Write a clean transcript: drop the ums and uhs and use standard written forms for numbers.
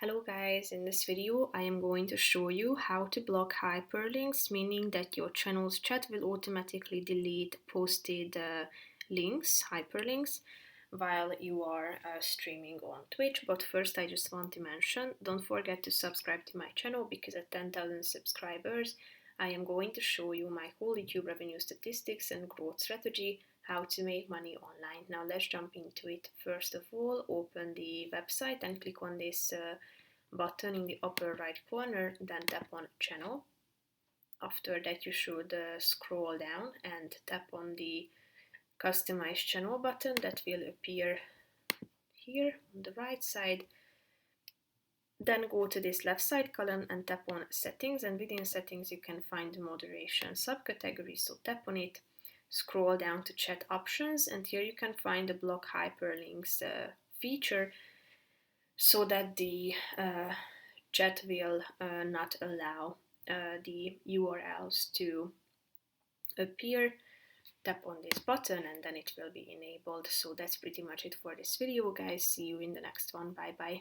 Hello guys, in this video I am going to show you how to block hyperlinks, meaning that your channel's chat will automatically delete posted hyperlinks, while you are streaming on Twitch. But first I just want to mention, don't forget to subscribe to my channel because at 10,000 subscribers I am going to show you my whole YouTube revenue statistics and growth strategy, how to make money online. Now let's jump into it. First of all, open the website and click on this button in the upper right corner, then tap on channel. After that you should scroll down and tap on the customize channel button that will appear here on the right side. Then go to this left side column and tap on settings, and within settings you can find the moderation subcategory, so tap on it. Scroll down to chat options, and here you can find the block hyperlinks feature, so that the chat will not allow the URLs to appear. Tap on this button and then it will be enabled. So that's pretty much it for this video, guys. See you in the next one. Bye bye.